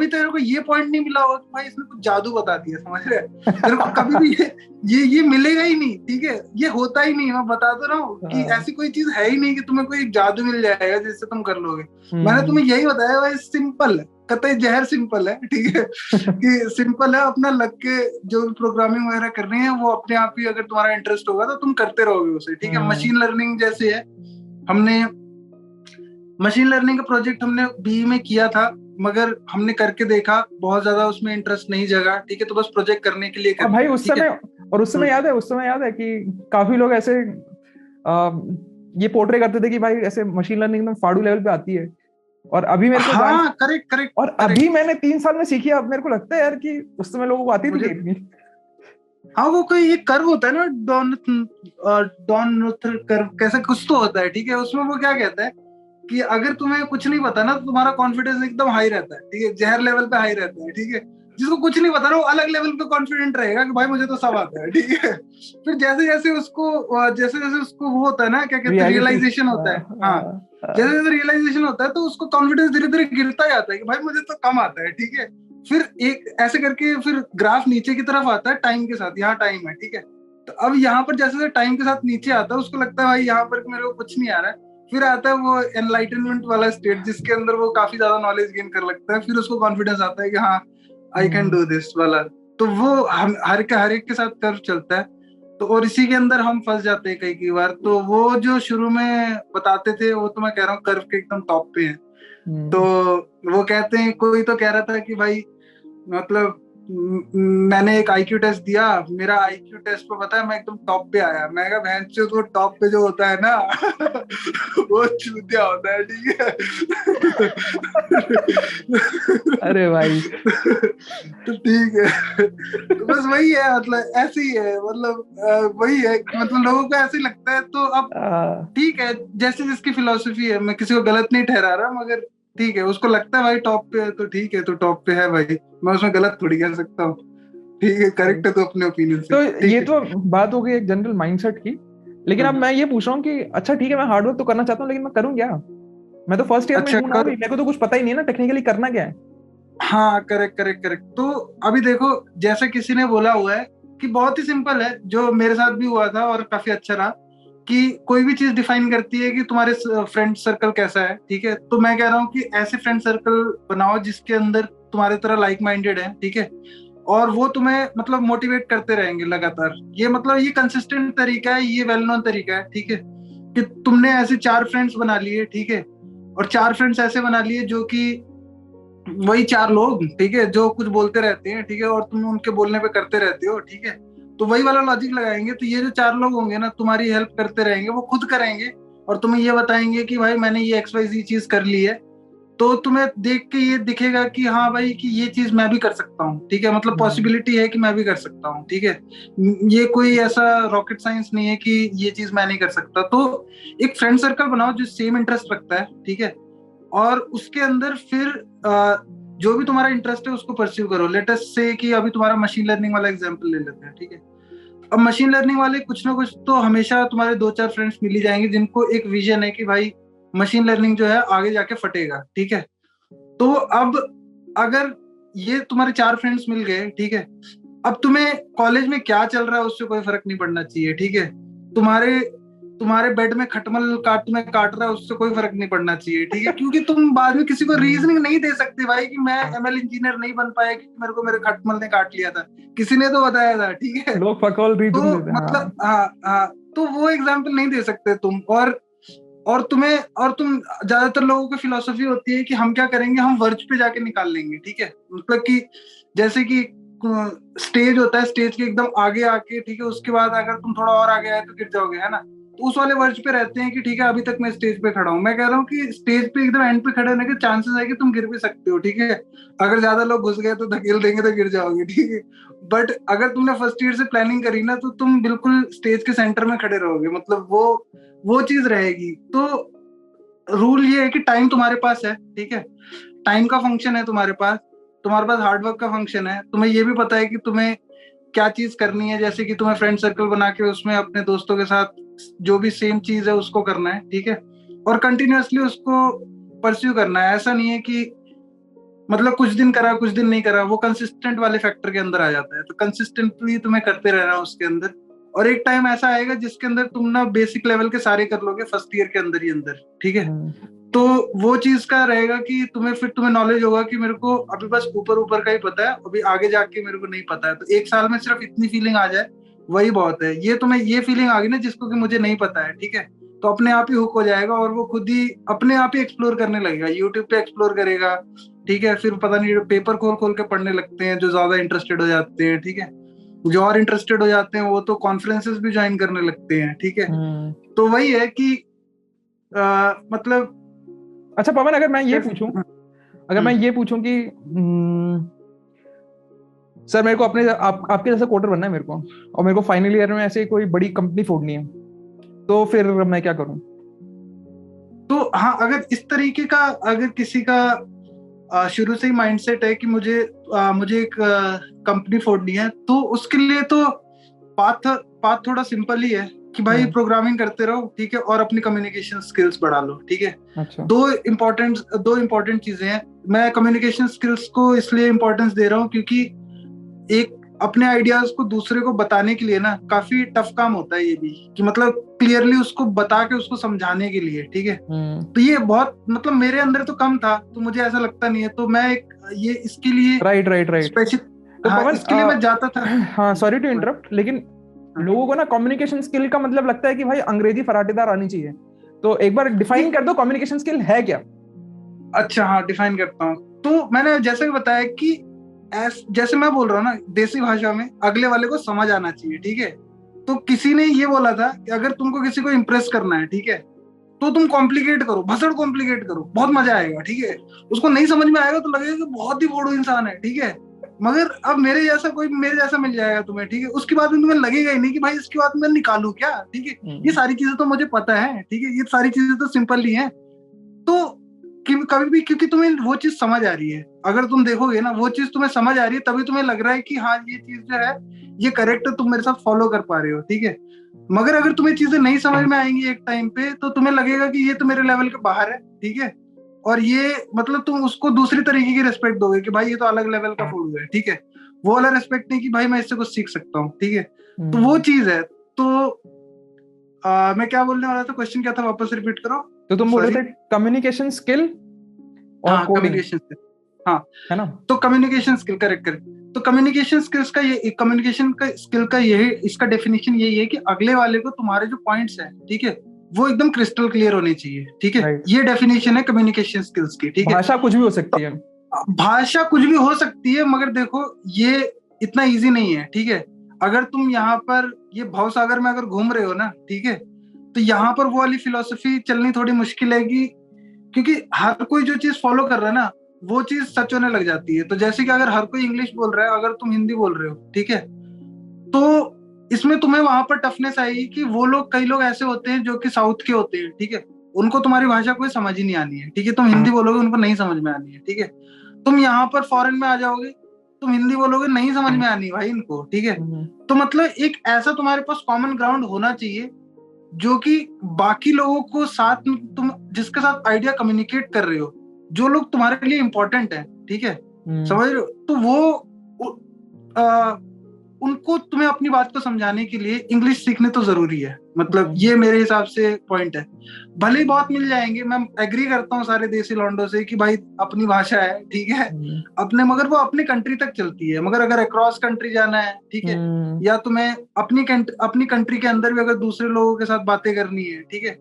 तेरे को ये पॉइंट नहीं मिला होगा कि भाई इसने कुछ जादू बता दिया, समझ रहे? तेरे को कभी भी ये मिलेगा ही नहीं, ठीक है, ये होता ही नहीं। मैं बता तो रहा हूँ कि ऐसी कोई चीज है ही नहीं कि तुम्हें कोई जादू मिल जाएगा जिससे तुम कर लोगे। मैंने तुम्हें यही बताया भाई, सिंपल है, कतई जहर सिंपल है, ठीक है कि सिंपल है। अपना लग के जो प्रोग्रामिंग वगैरह करनी है वो अपने आप ही, अगर तुम्हारा इंटरेस्ट होगा तो तुम करते रहोगे उसे, ठीक है। मशीन लर्निंग जैसे है, हमने मशीन लर्निंग का प्रोजेक्ट हमने बीई में किया था, मगर हमने करके देखा बहुत ज्यादा उसमें इंटरेस्ट नहीं जगा, ठीक है, तो बस प्रोजेक्ट करने के लिए कर भाई दिया, उस ठीक है। समय, और उस समय याद है कि काफी लोग ऐसे आ, ये पोर्ट्रे करते थे कि भाई ऐसे मशीन लर्निंग एकदम फाड़ू लेवल पे आती है। और अभी मेरे को हाँ, करेक्ट करेक्ट और करेक्ट। अभी मैंने 3 साल में सीखी है, अब मेरे को लगता है यार कि उस समय लोगों को आती थी मुझे इतनी। हाँ, वो कोई ये कर्व होता है ना, डॉन कर्व कैसा कुछ तो होता है, ठीक है। उसमें वो क्या कहता है कि अगर तुम्हें कुछ नहीं पता ना तो तुम्हारा कॉन्फिडेंस एकदम हाई रहता है, ठीक है, जहर लेवल पे हाई रहता है, ठीक है। जिसको कुछ नहीं पता ना वो अलग लेवल पे कॉन्फिडेंट रहेगा कि भाई मुझे तो सब आता है, ठीक है। फिर जैसे जैसे उसको वो होता है ना, क्या कहते हैं, रियलिटी। रियलाइजेशन होता है, हाँ, जैसे जैसे रियलाइजेशन होता है तो उसको कॉन्फिडेंस धीरे धीरे गिरता जाता है कि भाई मुझे तो कम आता है, ठीक है। फिर एक ऐसे करके फिर ग्राफ नीचे की तरफ आता है टाइम के साथ, यहाँ टाइम है, ठीक है। तो अब यहाँ पर जैसे जैसे टाइम के साथ नीचे आता है उसको लगता है भाई यहाँ पर मेरे को कुछ नहीं आ रहा है। फिर आता है वो एनलाइटनमेंट वाला स्टेट जिसके अंदर वो काफी ज्यादा नॉलेज गेन कर लगता है, फिर उसको कॉन्फिडेंस आता है कि हाँ आई कैन डू दिस वाला। तो वो हम हर एक के साथ कर्व चलता है। तो और इसी के अंदर हम फंस जाते हैं कई बार। तो वो जो शुरू में बताते थे वो तो मैं कह रहा हूँ कर्व के एकदम टॉप पे है। तो वो कहते हैं, कोई तो कह रहा था कि भाई मतलब मैंने एक आईक्यू टेस्ट दिया, मेरा आईक्यू टेस्ट पे पता है मैं एकदम टॉप पे आया। मैं कहा भैंसचोद वो टॉप पे जो होता है ना वो चूतिया होता है, ठीक है। अरे भाई तो ठीक है, तो बस वही है, मतलब ऐसे ही है, मतलब वही है कि मतलब लोगों को ऐसे ही लगता है। तो अब ठीक है, जैसे जिसकी फिलोसफी है, मैं किसी को गलत नहीं ठहरा रहा, मगर ठीक है, उसको लगता है भाई टॉप पे है तो ठीक है, तो टॉप पे है भाई, मैं उसमें गलत थोड़ी कह सकता हूँ, ठीक है, करेक्ट है तो अपने ओपिनियन से, तो ठीक ये है। तो बात हो गई एक जनरल माइंडसेट की। लेकिन अब मैं ये पूछ रहा हूँ कि अच्छा ठीक है, मैं हार्ड वर्क तो करना चाहता हूँ, लेकिन मैं करूँ क्या? मैं तो फर्स्ट ईयर में अच्छा हूँ ना, कर, अभी मेरे को तो कुछ पता ही नहीं है ना टेक्निकली करना क्या है। हाँ, करेक्ट करेक्ट करेक्ट। तो अभी देखो, जैसे किसी ने बोला हुआ है कि बहुत ही सिंपल है, जो मेरे साथ भी हुआ था और काफी अच्छा रहा, कि कोई भी चीज डिफाइन करती है कि तुम्हारे फ्रेंड सर्कल कैसा है, ठीक है। तो मैं कह रहा हूँ कि ऐसे फ्रेंड सर्कल बनाओ जिसके अंदर तुम्हारे तरह लाइक माइंडेड है, ठीक है, और वो तुम्हें मतलब मोटिवेट करते रहेंगे लगातार। ये मतलब ये कंसिस्टेंट तरीका है, ये वेल नोन तरीका है, ठीक है, कि तुमने ऐसे 4 फ्रेंड्स बना लिए, ठीक है, और 4 फ्रेंड्स ऐसे बना लिए जो कि वही 4 लोग, ठीक है, जो कुछ बोलते रहते हैं, ठीक है, और तुम उनके बोलने पे करते रहते हो, ठीक है। तो वही वाला लॉजिक लगाएंगे, तो ये जो 4 लोग होंगे ना तुम्हारी हेल्प करते रहेंगे, वो खुद करेंगे और तुम्हें ये बताएंगे कि भाई मैंने ये XYZ चीज कर ली है। तो तुम्हें देख के ये दिखेगा कि हाँ भाई कि ये चीज मैं भी कर सकता हूँ, ठीक है, मतलब पॉसिबिलिटी है कि मैं भी कर सकता हूँ, ठीक है। ये कोई ऐसा रॉकेट साइंस नहीं है कि ये चीज मैं नहीं कर सकता। तो एक फ्रेंड सर्कल बनाओ जो सेम इंटरेस्ट रखता है, ठीक है, और उसके अंदर फिर जो भी तुम्हारा इंटरेस्ट है उसको परस्यू करो। लेट अस से कि अभी तुम्हारा मशीन लर्निंग वाला एग्जांपल ले लेते हैं, ठीक है। अब मशीन लर्निंग वाले कुछ ना कुछ तो हमेशा तुम्हारे 2-4 फ्रेंड्स मिल ही जाएंगे जिनको एक विजन है कि भाई मशीन लर्निंग जो है आगे जाके फटेगा, ठीक है। तो अब अगर ये तुम्हारे 4 फ्रेंड्स मिल गए, ठीक है, अब तुम्हें कॉलेज में क्या चल रहा है उससे कोई फर्क नहीं पड़ना चाहिए, ठीक है। तुम्हारे तुम्हारे बेड में खटमल तुम्हें काट रहा है उससे कोई फर्क नहीं पड़ना चाहिए, ठीक है, क्योंकि तुम बाद में किसी को रीजनिंग नहीं दे सकते भाई कि मैं ML इंजीनियर नहीं बन पाया क्योंकि मेरे को मेरे खटमल ने काट लिया था, किसी ने तो बताया था, ठीक है। लोग फकौल तो रीजन देते हैं, मतलब हाँ। हाँ हाँ, तो वो एग्जाम्पल नहीं दे सकते तुम। और तुम ज्यादातर लोगों की फिलोसफी होती है कि हम क्या करेंगे, हम वर्ज पे जाके निकाल लेंगे, ठीक है, मतलब कि जैसे कि स्टेज होता है, स्टेज के एकदम आगे आके, ठीक है, उसके बाद अगर तुम थोड़ा और आगे आए तो गिर जाओगे, है ना। तो उस वाले वर्ज पे रहते हैं कि ठीक है अभी तक मैं स्टेज पे खड़ा हूँ। मैं कह रहा हूँ कि स्टेज पे एकदम एंड पे खड़े होने के चांसेस है कि तुम गिर भी सकते हो, ठीक है, अगर ज्यादा लोग घुस गए तो धकेल देंगे तो गिर जाओगे, ठीक है। बट अगर तुमने फर्स्ट ईयर से प्लानिंग करी ना तो तुम बिल्कुल स्टेज के सेंटर में खड़े रहोगे, मतलब वो चीज रहेगी। तो रूल ये है कि टाइम तुम्हारे पास है, ठीक है, टाइम का फंक्शन है तुम्हारे पास, हार्डवर्क का फंक्शन है, तुम्हें ये भी पता है कि तुम्हें क्या चीज करनी है, जैसे कि तुम्हें फ्रेंड सर्कल बना के उसमें अपने दोस्तों के साथ जो भी सेम चीज है उसको करना है, ठीक है, और कंटिन्यूअसली उसको परस्यू करना है। ऐसा नहीं है कि मतलब कुछ दिन करा कुछ दिन नहीं करा, वो कंसिस्टेंट वाले फैक्टर के अंदर आ जाता है। तो कंसिस्टेंटली तुम्हें करते रहना उसके अंदर, और एक टाइम ऐसा आएगा जिसके अंदर तुम ना बेसिक लेवल के सारे कर लोगे फर्स्ट ईयर के अंदर ही अंदर, ठीक है। तो वो चीज का रहेगा कि तुम्हें नॉलेज होगा कि मेरे को अभी बस ऊपर ऊपर का ही पता है, अभी आगे जाके मेरे को नहीं पता है। तो एक साल में सिर्फ इतनी फीलिंग आ जाए वही बहुत है। ये तुम्हें ये फीलिंग आ गई ना जिसको कि मुझे नहीं पता है, ठीक है, तो अपने आप ही हुक हो जाएगा और वो खुद ही अपने आप ही एक्सप्लोर करने लगेगा, यूट्यूब पे एक्सप्लोर करेगा, ठीक है। फिर पता नहीं पेपर खोल खोल के पढ़ने लगते हैं जो ज्यादा इंटरेस्टेड हो जाते हैं, ठीक है। जो और इंटरेस्टेड हो जाते हैं वो तो कॉन्फ्रेंसेस भी ज्वाइन करने लगते हैं, ठीक है। तो वही है कि मतलब अच्छा पवन, अगर मैं ये पूछूं कि सर मेरे को आपके जैसा कोडर बनना है मेरे को, और मेरे को फाइनल ईयर में ऐसे कोई बड़ी कंपनी फोड़नी है, तो फिर मैं क्या करूं? तो हाँ, अगर इस तरीके का अगर किसी का शुरू से ही माइंडसेट है कि मुझे एक कंपनी फोड़नी है, तो उसके लिए तो पाथ थोड़ा सिंपल ही है कि भाई प्रोग्रामिंग करते रहो, ठीक है, और अपनी कम्युनिकेशन स्किल्स बढ़ा लो, ठीक है। अच्छा। दो इम्पोर्टेंट चीजें हैं। मैं कम्युनिकेशन स्किल्स को इसलिए इम्पोर्टेंस दे रहा हूँ क्योंकि एक अपने आइडियाज को दूसरे को बताने के लिए ना काफी टफ काम होता है ये भी, कि मतलब क्लियरली उसको बता के उसको समझाने के लिए, ठीक है। तो ये बहुत मतलब मेरे अंदर तो कम था, तो मुझे ऐसा लगता नहीं है, तो मैं ये इसके लिए राइट स्पेशल, तो हाँ, पवन इसके लिए मैं जाता था। हाँ सॉरी टू इंटरप्ट, लेकिन लोगों को ना कम्युनिकेशन स्किल का मतलब लगता है कि भाई अंग्रेजी फराटेदार आनी चाहिए, तो एक बार डिफाइन कर दो कम्युनिकेशन स्किल है क्या? अच्छा हाँ, डिफाइन करता हूँ। तो मैंने जैसे भी बताया कि जैसे मैं बोल रहा हूँ ना देसी भाषा में, अगले वाले को समझ आना चाहिए, ठीक है। तो किसी ने ये बोला था कि अगर तुमको किसी को इम्प्रेस करना है, ठीक है, तो तुम कॉम्प्लिकेट करो, भसड़ कॉम्प्लिकेट करो, बहुत मजा आएगा, ठीक है। उसको नहीं समझ में आएगा तो लगेगा कि बहुत ही बोड़ो इंसान है, ठीक है। मगर अब मेरे जैसा मिल जाएगा तुम्हें, ठीक है, उसके बाद में तुम्हें लगेगा ही नहीं कि भाई इसके बाद मैं निकालू क्या, ठीक है। ये सारी चीजें तो मुझे पता है, ठीक है, ये सारी चीजें तो सिंपल ही है। तो कभी भी क्योंकि तुम्हें वो चीज समझ आ रही है, अगर तुम देखोगे ना वो चीज तुम्हें समझ आ रही है, तभी तुम्हें लग रहा है कि हाँ ये चीज जो है ये करेक्ट है, तुम मेरे साथ फॉलो कर पा रहे हो, ठीक है। मगर अगर तुम्हें चीजें नहीं समझ में आएंगी एक टाइम पे, तो तुम्हें लगेगा कि ये तो मेरे लेवल के बाहर है, ठीक है। और ये मतलब तुम उसको दूसरी तरीके की रिस्पेक्ट दोगे कि भाई ये तो अलग लेवल का फूड है, ठीक है। वो वाला रिस्पेक्ट नहीं कि भाई मैं इससे कुछ सीख सकता हूँ, ठीक है। तो वो चीज है। तो मैं क्या बोलने वाला था, क्वेश्चन क्या था, वापस रिपीट करो। तो तुम बोल रहे थे कम्युनिकेशन स्किल और कोडिंग, कम्युनिकेशन स्किल, हाँ है ना? तो कम्युनिकेशन स्किल करेक्ट। तो कम्युनिकेशन स्किल्स का ये कम्युनिकेशन का स्किल का यही इसका डेफिनेशन यही है कि अगले वाले को तुम्हारे जो पॉइंट्स हैं, ठीक है, वो एकदम क्रिस्टल क्लियर होने चाहिए, ठीक है। ये डेफिनेशन है कम्युनिकेशन स्किल्स की, ठीक है। भाषा कुछ भी हो सकती है, भाषा कुछ भी हो सकती है, मगर देखो ये इतना इजी नहीं है, ठीक है। अगर तुम यहाँ पर ये भव सागर में अगर घूम रहे हो ना, ठीक है, तो यहाँ पर वो वाली फिलोसफी चलनी थोड़ी मुश्किल है क्योंकि हर कोई जो चीज फॉलो कर रहा है ना वो चीज सच होने लग जाती है। तो जैसे कि अगर हर कोई इंग्लिश बोल रहा है, अगर तुम हिंदी बोल रहे हो, ठीक है, तो इसमें तुम्हें वहां पर टफनेस आएगी कि कई लोग ऐसे होते हैं जो कि साउथ के होते हैं, ठीक है, उनको तुम्हारी भाषा कोई समझ ही नहीं आनी है, ठीक है। तुम हिंदी बोलोगे उनको नहीं समझ में आनी है, ठीक है। तुम यहाँ पर फॉरेन में आ जाओगे, तुम हिंदी बोलोगे नहीं समझ में आनी भाई इनको, ठीक है। तो मतलब एक ऐसा तुम्हारे पास कॉमन ग्राउंड होना चाहिए जो कि बाकी लोगों को साथ तुम जिसके साथ आइडिया कम्युनिकेट कर रहे हो, जो लोग तुम्हारे लिए इंपॉर्टेंट है, ठीक है, समझ रहे हो। तो उनको तुम्हें अपनी बात को समझाने के लिए इंग्लिश सीखने तो जरूरी है, मतलब ये मेरे हिसाब से पॉइंट है। भले ही बहुत मिल जाएंगे, मैं एग्री करता हूँ सारे देसी लॉन्डो से कि भाई अपनी भाषा है, ठीक है, अपने, मगर वो अपनी कंट्री तक चलती है। मगर अगर अक्रॉस कंट्री जाना है, ठीक है, या तुम्हें अपनी कंट्री के अंदर भी अगर दूसरे लोगों के साथ बातें करनी है, ठीक है,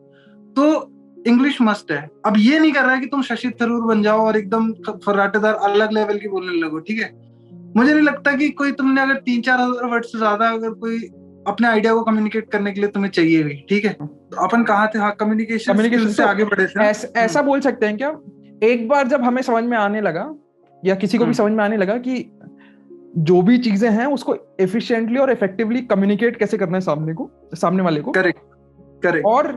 तो इंग्लिश मस्ट है। अब ये नहीं कर रहा है कि तुम शशि थरूर बन जाओ और एकदम फर्राटेदार अलग लेवल की बोलने लगो, ठीक है। मुझे नहीं लगता कि कोई तुमने अगर 3-4 हज़ार वर्ड से ज्यादा अगर कोई अपने आइडिया को कम्युनिकेट करने के लिए तुम्हें चाहिए भी, ठीक है। तो अपन कहाँ थे, हाँ कम्युनिकेशन स्किल्स से आगे बढ़े थे। ऐसा बोल सकते हैं क्या, एक बार जब हमें समझ में आने लगा या किसी को भी समझ में आने लगा कि जो भी चीजें हैं उसको एफिशिएंटली और इफेक्टिवली कम्युनिकेट कैसे करना है सामने वाले को। करेक्ट। और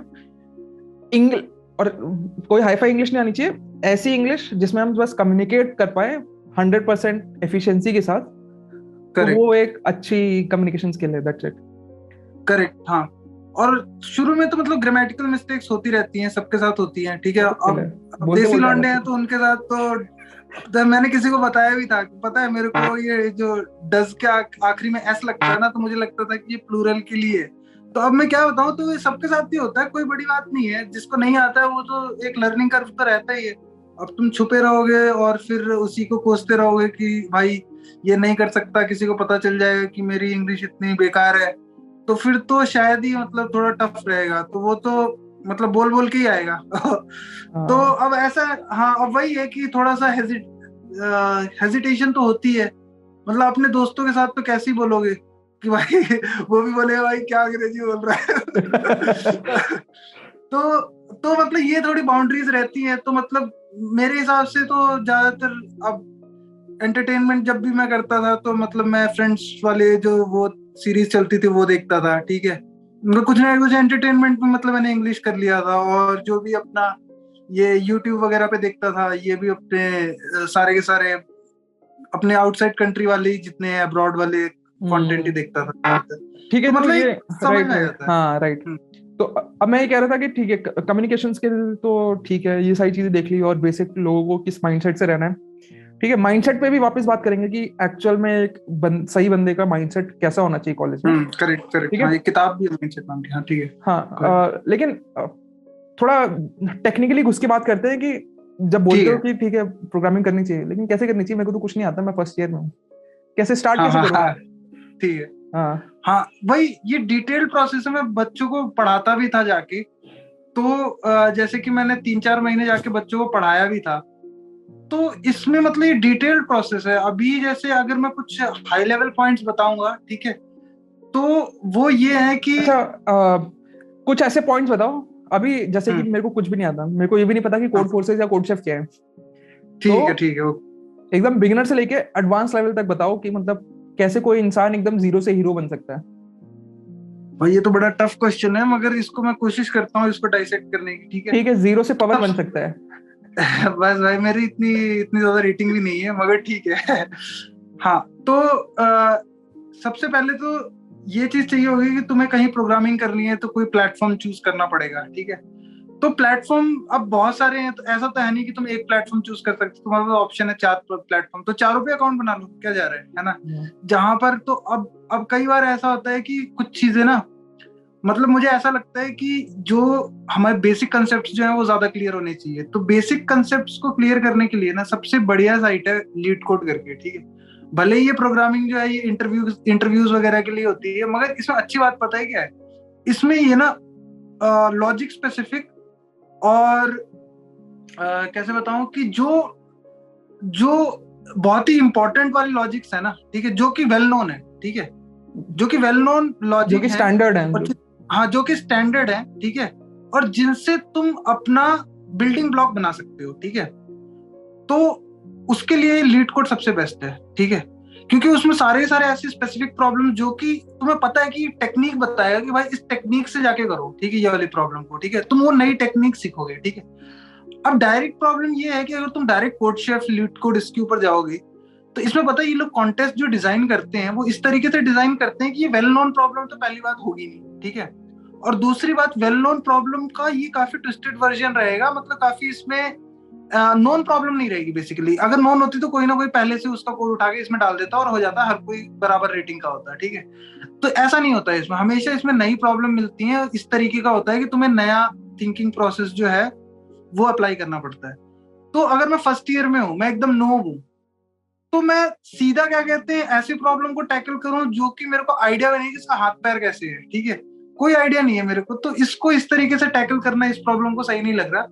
और कोई हाईफाई इंग्लिश नहीं आनी चाहिए, ऐसी इंग्लिश जिसमें हम बस कम्युनिकेट कर पाए 100% एफिशिएंसी के साथ। तो वो एक अच्छी कम्युनिकेशन स्किल है, दैट्स इट। करेक्ट, हाँ। और शुरू में तो मतलब ग्रामेटिकल मिस्टेक्स होती रहती हैं, सबके साथ होती हैं, ठीक है। अब देसी लौंडे हैं तो उनके साथ तो मैंने किसी को बताया भी था, पता है मेरे को ये जो डज के आखिरी में एस लगता है ना, तो मुझे लगता था कि ये प्लूरल के लिए। तो अब मैं क्या बताऊं, तो ये सबके साथ ही होता है, कोई बड़ी बात नहीं है। जिसको नहीं आता है वो तो एक लर्निंग कर्व तो रहता ही है। अब तुम छुपे रहोगे और फिर उसी को कोसते रहोगे कि भाई ये नहीं कर सकता, किसी को पता चल जाएगा कि मेरी इंग्लिश इतनी बेकार है, तो फिर तो शायद ही मतलब थोड़ा टफ रहेगा। तो वो तो मतलब बोल बोल के ही आएगा। तो अब ऐसा, हाँ अब वही है कि थोड़ा सा हेजिटेशन तो होती है। मतलब अपने दोस्तों के साथ तो कैसे ही बोलोगे कि भाई वो भी बोले भाई क्या अंग्रेजी बोल रहा है। तो मतलब ये थोड़ी बाउंड्रीज रहती हैं। तो मतलब मेरे हिसाब से तो ज्यादातर अब एंटरटेनमेंट जब भी मैं करता था तो मतलब मैं फ्रेंड्स वाले जो वो सीरीज चलती थी वो देखता था, ठीक है। मतलब कुछ ना कुछ एंटरटेनमेंट में मतलब मैंने इंग्लिश कर लिया था। और जो भी अपना ये यूट्यूब वगैरह पे देखता था, ये भी अपने सारे के सारे अपने आउटसाइड कंट्री वाले जितने हैं अब्रॉड वाले कंटेंट ही देखता था, ठीक है। तो मतलब ये समझ में आ जाता है। हाँ राइट। तो अब मैं ये कह रहा था कि ठीक है, कम्युनिकेशन स्किल तो ठीक है, ये सारी चीजें देख ली, और बेसिक लोगों को किस माइंडसेट से रहना है, ठीक है। माइंडसेट पे भी वापस बात करेंगे कि एक्चुअल में एक सही बंदे का माइंडसेट कैसा होना चाहिए कॉलेज में। करेक्ट। हाँ, एक किताब भी है माइंडसेट नाम की, हाँ ठीक है। हाँ लेकिन थोड़ा टेक्निकली घुस के बात करते हैं कि जब बोलते हो कि ठीक है प्रोग्रामिंग करनी चाहिए, लेकिन कैसे करनी चाहिए? मेरे को तो कुछ नहीं आता, मैं फर्स्ट ईयर में हूँ, कैसे स्टार्ट कैसे करूँ? ठीक है, हाँ वही ये डिटेल्ड प्रोसेस है। मैं बच्चों को पढ़ाता भी था जाके। तो जैसे कि मैंने 3-4 महीने जाके बच्चों को पढ़ाया भी था। तो इसमें मतलब ये डिटेल्ड प्रोसेस है। अभी जैसे अगर मैं कुछ हाई लेवल पॉइंट्स बताऊंगा, ठीक है, तो वो ये है कि कुछ ऐसे पॉइंट्स बताओ अभी, जैसे कि मेरे को कुछ भी नहीं आता, मेरे को ये भी नहीं पता कि कोड फोर्सेस या कोड शेफ क्या है। ठीक है एकदम बिगिनर से लेके एडवांस लेवल तक बताओ कि मतलब कैसे कोई इंसान एकदम जीरो से हीरो बन सकता है। भाई ये तो बड़ा टफ क्वेश्चन है, मगर इसको मैं कोशिश करता हूँ इसको डाइसेक्ट करने की, ठीक है। जीरो से पवन बन सकता है। बस भाई मेरी इतनी ज्यादा रेटिंग भी नहीं है, मगर ठीक है। हाँ तो सबसे पहले तो ये चीज चाहिए होगी कि तुम्हें कहीं प्रोग्रामिंग करनी है तो कोई प्लेटफॉर्म चूज करना पड़ेगा, ठीक है। तो प्लेटफॉर्म अब बहुत सारे हैं, तो ऐसा तो है नहीं कि तुम एक प्लेटफॉर्म चूज कर सकते। तुम्हारे पास ऑप्शन है 4 प्लेटफॉर्म, तो चारों पे अकाउंट बना लो, क्या जा रहा है ना। जहां पर तो अब कई बार ऐसा होता है कि कुछ चीजें ना, मतलब मुझे ऐसा लगता है कि जो हमारे बेसिक कंसेप्ट जो है वो ज्यादा क्लियर होने चाहिए। तो बेसिक कंसेप्ट को क्लियर करने के लिए ना सबसे बढ़िया साइट है लीड कोड करके, ठीक है। भले ही ये प्रोग्रामिंग जो है ये इंटरव्यूज वगैरह के लिए होती है, मगर इसमें अच्छी बात पता है क्या है, इसमें ये ना लॉजिक स्पेसिफिक और कैसे बताऊं कि जो बहुत ही इंपॉर्टेंट वाली लॉजिक्स है ना, ठीक है, जो कि वेल नोन है, ठीक है, जो कि वेल नोन लॉजिक है, स्टैंडर्ड है, हाँ जो कि स्टैंडर्ड है, ठीक है, और जिनसे तुम अपना बिल्डिंग ब्लॉक बना सकते हो, ठीक है। तो उसके लिए लीड कोड सबसे बेस्ट है, ठीक है, क्योंकि उसमें सारे ऐसे स्पेसिफिक प्रॉब्लम जो कि तुम्हें पता है कि टेक्निक बताएगा कि भाई इस टेक्निक से जाके करो, ठीक है, ये वाली प्रॉब्लम को, ठीक है, तुम वो नई टेक्निक सीखोगे, ठीक है। अब डायरेक्ट प्रॉब्लम ये है कि अगर तुम direct code chef leet code इसके ऊपर जाओगे, तो इसमें पता है ये लोग कॉन्टेस्ट जो डिजाइन करते हैं वो इस तरीके से डिजाइन करते हैं कि ये वेल नोन प्रॉब्लम तो पहली बात होगी नहीं, ठीक है, और दूसरी बात वेल नोन प्रॉब्लम का ये काफी ट्विस्टेड वर्जन रहेगा। मतलब काफी इसमें नॉन प्रॉब्लम नहीं रहेगी। बेसिकली अगर नॉन होती तो कोई ना कोई पहले से उसका कोड उठा के इसमें डाल देता और हो जाता, हर कोई बराबर रेटिंग का होता है, ठीक है। तो ऐसा नहीं होता है इसमें, हमेशा इसमें नई प्रॉब्लम मिलती है। इस तरीके का होता है कि तुम्हें नया थिंकिंग प्रोसेस जो है वो अप्लाई करना पड़ता है। तो अगर मैं फर्स्ट ईयर में हूँ, मैं एकदम नोब हूँ, तो मैं सीधा क्या कहते हैं ऐसी प्रॉब्लम को टैकल करूं जो कि मेरे को आइडिया भी नहीं कि इसका हाथ पैर कैसे है, ठीक है, कोई आइडिया नहीं है मेरे को, तो इसको इस तरीके से टैकल करना इस प्रॉब्लम को सही नहीं लग रहा।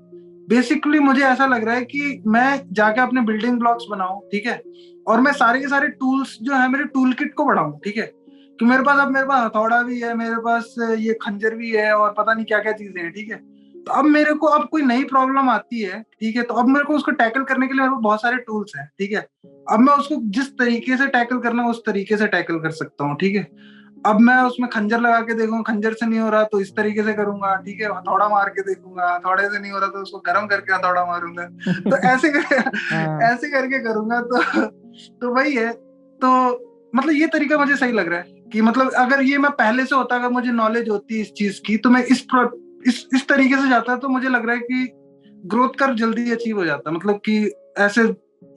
बेसिकली मुझे ऐसा लग रहा है कि मैं जाके अपने बिल्डिंग ब्लॉक्स बनाऊं, ठीक है, और मैं सारे के सारे टूल्स जो है मेरे टूल किट को बढ़ाऊं, ठीक है, कि मेरे पास हथौड़ा भी है, मेरे पास ये खंजर भी है और पता नहीं क्या क्या चीजें हैं, ठीक है। तो अब मेरे को अब कोई नई प्रॉब्लम आती है, ठीक है, तो अब मेरे को उसको टैकल करने के लिए मेरे पास बहुत सारे टूल्स हैं, ठीक है। अब मैं उसको जिस तरीके से टैकल करना है उस तरीके से टैकल कर सकता हूँ, ठीक है। अब मैं उसमें खंजर लगा के देखूंगा, खंजर से नहीं हो रहा तो इस तरीके से करूंगा, ठीक है। हथौड़ा मार के देखूंगा, हथौड़े से नहीं हो रहा तो उसको गर्म करके हथौड़ा मारूंगा। तो ऐसे हाँ, ऐसे करके करूंगा। तो वही है। तो मतलब ये तरीका मुझे सही लग रहा है कि मतलब अगर ये मैं पहले से होता, अगर मुझे नॉलेज होती इस चीज की, तो मैं इस तरीके से जाता, तो मुझे लग रहा है कि ग्रोथ कर्व जल्दी अचीव हो जाता। मतलब कि ऐसे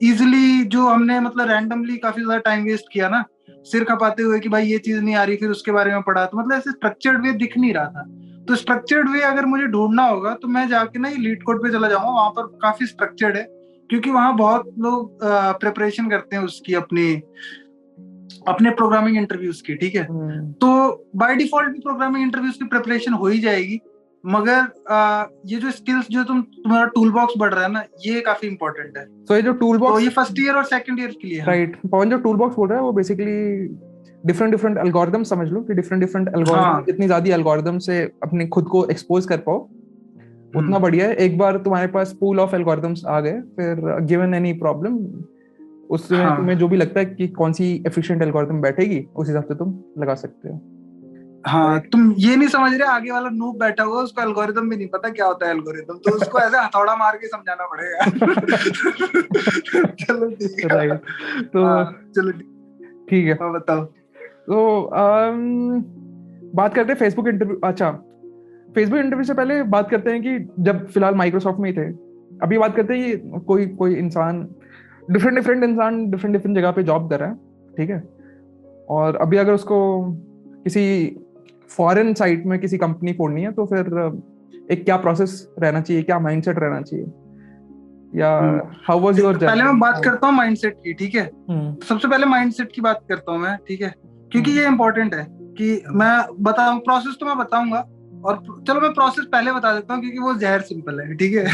इजिली जो हमने मतलब रैंडमली काफी ज्यादा टाइम वेस्ट किया ना, सिर खपाते हुए कि भाई ये चीज नहीं आ रही, फिर उसके बारे में पढ़ा, तो मतलब ऐसे स्ट्रक्चर्ड वे दिख नहीं रहा था। तो स्ट्रक्चर्ड वे अगर मुझे ढूंढना होगा तो मैं जाके ना ये लीड कोड पे चला जाऊंगा, वहां पर काफी स्ट्रक्चर्ड है, क्योंकि वहां बहुत लोग प्रिपरेशन करते हैं उसकी, अपने प्रोग्रामिंग इंटरव्यूज की, ठीक है। तो बाय डिफॉल्ट भी प्रोग्रामिंग इंटरव्यूज की प्रिपरेशन हो ही जाएगी, मगर ये जो स्किल्स जो तुम्हारा टूल बॉक्स बढ़ रहा है ना, ये काफी इंपॉर्टेंट है। तो ये जो टूल तो बॉक्स, ये फर्स्ट ईयर और सेकंड ईयर के लिए है। राइट, पवन जो टूल बॉक्स बोल रहा है वो बेसिकली डिफरेंट डिफरेंट एल्गोरिदम, समझ लो कि डिफरेंट डिफरेंट एल्गोरिदम, हाँ जितनी ज्यादा एल्गोरिदम से अपने खुद को एक्सपोज कर पाओ उतना बढ़िया है। एक बार तुम्हारे पास पूल ऑफ एल्गोरिदम्स आ गए, फिर गिवन एनी प्रॉब्लम, उसमें तुम्हें हाँ जो भी लगता है कि कौन सी एफिशिएंट एल्गोरिदम बैठेगी उस हिसाब से तुम लगा सकते हो। हाँ, राइट। तुम ये नहीं समझ रहे, आगे वाला नूब बैठा हुआ, उसको एल्गोरिदम भी नहीं पता क्या होता है एल्गोरिदम, तो उसको ऐसे हथौड़ा मार के समझाना पड़ेगा। चलो ठीक है। राइट। तो हाँ चलो ठीक है। हाँ बताओ। तो बात करते हैं फेसबुक इंटरव्यू। अच्छा, फेसबुक इंटरव्यू से पहले बात करते हैं कि जब फिलहाल माइक्रोसॉफ्ट में ही थे, अभी बात करते हैं कि कोई कोई इंसान, डिफरेंट डिफरेंट इंसान डिफरेंट डिफरेंट जगह पे जॉब कर रहा है, ठीक है। और अभी अगर उसको किसी फॉरेन साइट में किसी कंपनी फोड़नी है, तो फिर एक क्या प्रोसेस रहना चाहिए, क्या माइंडसेट रहना चाहिए, या हाउ वाज योर पहले मैं जर्नी? बात करता हूँ माइंडसेट की, ठीक है। सबसे पहले माइंडसेट की बात करता हूँ मैं, ठीक है, क्योंकि ये इंपॉर्टेंट है कि मैं बताऊं प्रोसेस, तो मैं बताऊंगा। और चलो मैं प्रोसेस पहले बता देता हूँ, क्योंकि वो जहर सिंपल है, ठीक है।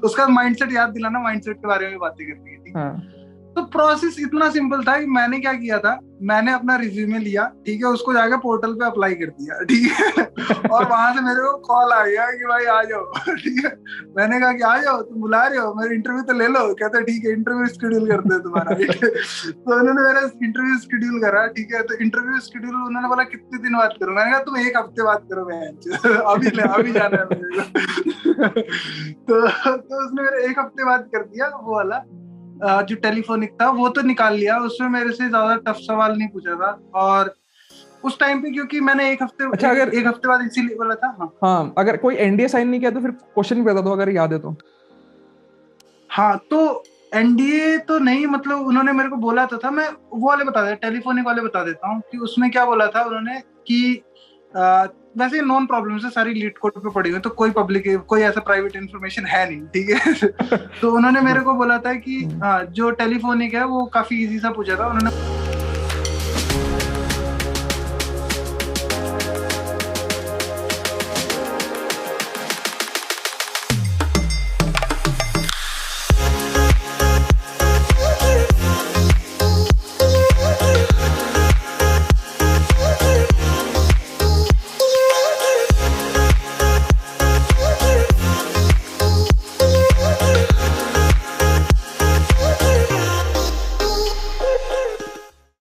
उसका माइंडसेट याद दिलाना, माइंडसेट के बारे में बातें करनी है, ठीक है। हाँ। तो प्रोसेस इतना सिंपल था कि मैंने क्या किया था, मैंने अपना रिज्यूमे लिया, ठीक है, उसको जाकर पोर्टल पे अप्लाई कर दिया, ठीक है। और वहां से मेरे को कॉल आ गया कि भाई आ जाओ, ठीक है। मैंने कहा कि आ जाओ, तुम बुला रहे हो, मेरा इंटरव्यू तो ले लो। कहते ठीक है, इंटरव्यू शेड्यूल करते हैं तुम्हारा। तो उन्होंने मेरा इंटरव्यू शेड्यूल करा, ठीक है। तो इंटरव्यू शेड्यूल उन्होंने बोला कितने दिन बात करो, मैंने कहा तुम एक हफ्ते बात करो, मैं अभी जाना है मेरे को। तो उसने मेरे एक हफ्ते बाद कर दिया वो वाला जो टेलीफोनिक था, वो तो निकाल लिया। उसमें मेरे से ज्यादा टफ सवाल नहीं पूछा था, और उस टाइम पे क्योंकि मैंने एक अच्छा, अगर एक हफ्ते बाद इसीलिए बोला था। हाँ हाँ, अगर कोई एनडीए साइन नहीं किया तो फिर क्वेश्चन भी बता दो अगर याद है तो। हाँ, तो एनडीए तो नहीं, मतलब उन्होंने मेरे को बोला था, मैं वो वाले बता देता, टेलीफोनिक वाले बता देता हूँ कि उसमें क्या बोला था उन्होंने कि वैसे नॉन प्रॉब्लम से सारी लीड कोड पे पड़ी हुई, तो कोई पब्लिक कोई ऐसा प्राइवेट इन्फॉर्मेशन है नहीं, ठीक है। तो उन्होंने मेरे को बोला था कि जो टेलीफोनिक है वो काफी इजी सा पूछा था उन्होंने।